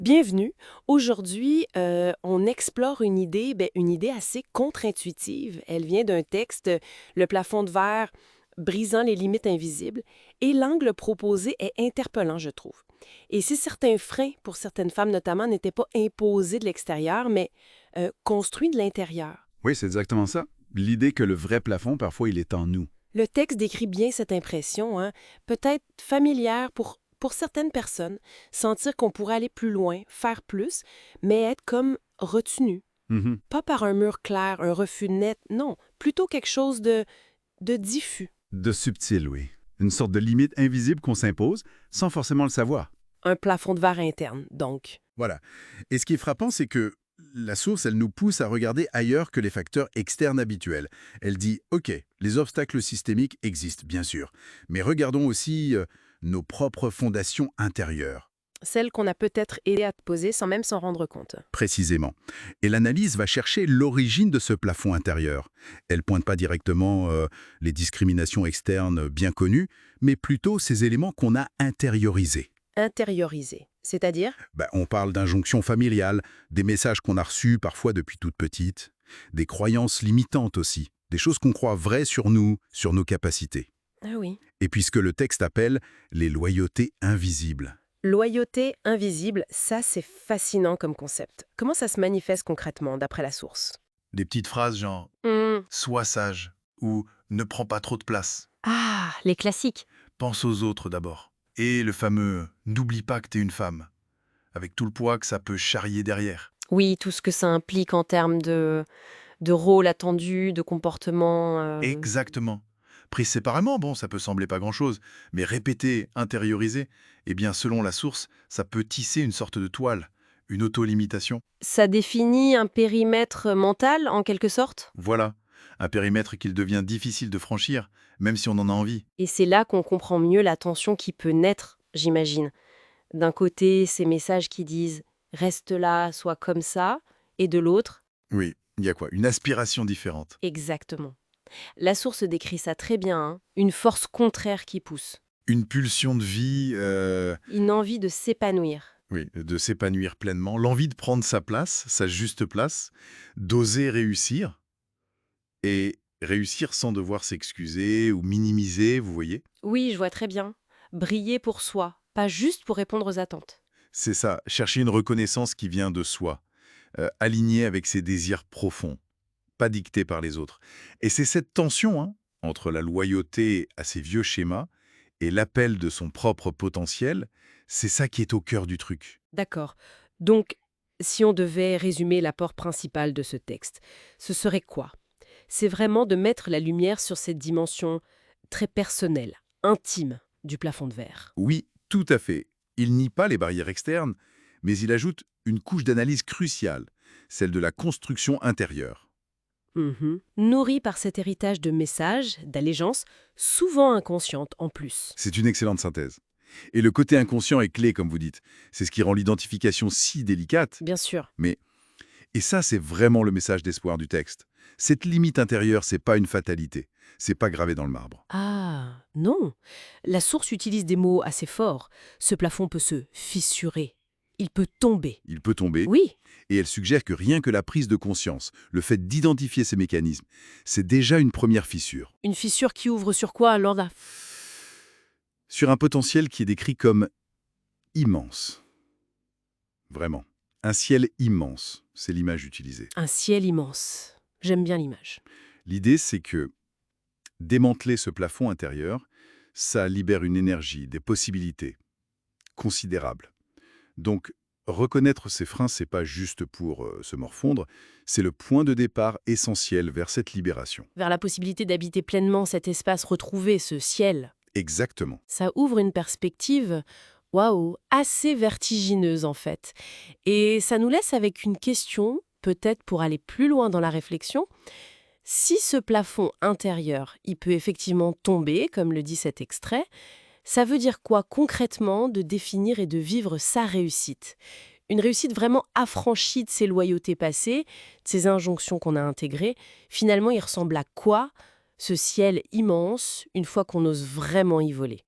Bienvenue. Aujourd'hui, on explore une idée assez contre-intuitive. Elle vient d'un texte, Le plafond de verre brisant les limites invisibles, et l'angle proposé est interpellant, je trouve. Et si certains freins, pour certaines femmes notamment, n'étaient pas imposés de l'extérieur, mais construits de l'intérieur. Oui, c'est exactement ça. L'idée que le vrai plafond, parfois, il est en nous. Le texte décrit bien cette impression, hein, peut-être familière pour certaines personnes, sentir qu'on pourrait aller plus loin, faire plus, mais être comme retenu. Mhm. Pas par un mur clair, un refus net, non, plutôt quelque chose de diffus. De subtil, oui. Une sorte de limite invisible qu'on s'impose sans forcément le savoir. Un plafond de verre interne, donc. Voilà. Et ce qui est frappant, c'est que la source, elle nous pousse à regarder ailleurs que les facteurs externes habituels. Elle dit, OK, les obstacles systémiques existent, bien sûr, mais regardons aussi nos propres fondations intérieures. Celle qu'on a peut-être aidé à te poser sans même s'en rendre compte. Précisément. Et l'analyse va chercher l'origine de ce plafond intérieur. Elle pointe pas directement les discriminations externes bien connues, mais plutôt ces éléments qu'on a intériorisés. Intérioriser, c'est-à-dire On parle d'injonctions familiales, des messages qu'on a reçus parfois depuis toute petite, des croyances limitantes aussi, des choses qu'on croit vraies sur nous, sur nos capacités. ah oui. Et puis ce que le texte appelle les loyautés invisibles. Loyauté invisible, ça c'est fascinant comme concept. Comment ça se manifeste concrètement, d'après la source? Des petites phrases genre Hmm. «Sois sage» ou «Ne prends pas trop de place». Ah, les classiques. Pense aux autres d'abord. Et le fameux «N'oublie pas que t'es une femme», avec tout le poids que ça peut charrier derrière. Oui, tout ce que ça implique en termes de rôle attendu, de comportement. Exactement. Pris séparément, bon, ça peut sembler pas grand-chose, mais répété, intériorisé, eh bien, selon la source, ça peut tisser une sorte de toile, une auto-limitation. Ça définit un périmètre mental, en quelque sorte. Voilà, un périmètre qu'il devient difficile de franchir, même si on en a envie. Et c'est là qu'on comprend mieux la tension qui peut naître, j'imagine. D'un côté, ces messages qui disent «reste là, sois comme ça», et de l'autre, Oui, il y a quoi? Une aspiration différente. exactement. La source décrit ça très bien, hein, une force contraire qui pousse, Une pulsion de vie, une envie de s'épanouir. oui, de s'épanouir pleinement, l'envie de prendre sa place, sa juste place, d'oser réussir, et réussir sans devoir s'excuser ou minimiser, vous voyez? Oui, je vois très bien. Briller pour soi, pas juste pour répondre aux attentes. C'est ça, chercher une reconnaissance qui vient de soi, alignée avec ses désirs profonds, pas dictée par les autres. Et c'est cette tension, hein, entre la loyauté à ses vieux schémas et l'appel de son propre potentiel, c'est ça qui est au cœur du truc. D'accord. Donc, si on devait résumer l'apport principal de ce texte, ce serait quoi? C'est vraiment de mettre la lumière sur cette dimension très personnelle, intime du plafond de verre. Oui, tout à fait. Il nie pas les barrières externes, mais il ajoute une couche d'analyse cruciale, celle de la construction intérieure. Mhm. Nourri par cet héritage de messages, d'allégeances, souvent inconscientes en plus. C'est une excellente synthèse. Et le côté inconscient est clé, comme vous dites. C'est ce qui rend l'identification si délicate. Bien sûr. Mais, et ça, c'est vraiment le message d'espoir du texte. Cette limite intérieure, c'est pas une fatalité. C'est pas gravé dans le marbre. Ah, non. La source utilise des mots assez forts. Ce plafond peut se fissurer. Il peut tomber. Il peut tomber, Oui, et elle suggère que rien que la prise de conscience, le fait d'identifier ces mécanismes, c'est déjà une première fissure. une fissure qui ouvre sur quoi, Lorda? Sur un potentiel qui est décrit comme immense. Vraiment. Un ciel immense, c'est l'image utilisée. Un ciel immense. J'aime bien l'image. L'idée, c'est que démanteler ce plafond intérieur, ça libère une énergie, des possibilités considérables. Donc, reconnaître ces freins, c'est pas juste pour se morfondre, c'est le point de départ essentiel vers cette libération. Vers la possibilité d'habiter pleinement cet espace retrouvé, ce ciel. Exactement. Ça ouvre une perspective, waouh, assez vertigineuse en fait. Et ça nous laisse avec une question, peut-être pour aller plus loin dans la réflexion. Si ce plafond intérieur, il peut effectivement tomber, comme le dit cet extrait, ça veut dire quoi concrètement de définir et de vivre sa réussite? Une réussite vraiment affranchie de ses loyautés passées, de ces injonctions qu'on a intégrées. Finalement, il ressemble à quoi, ce ciel immense, une fois qu'on ose vraiment y voler?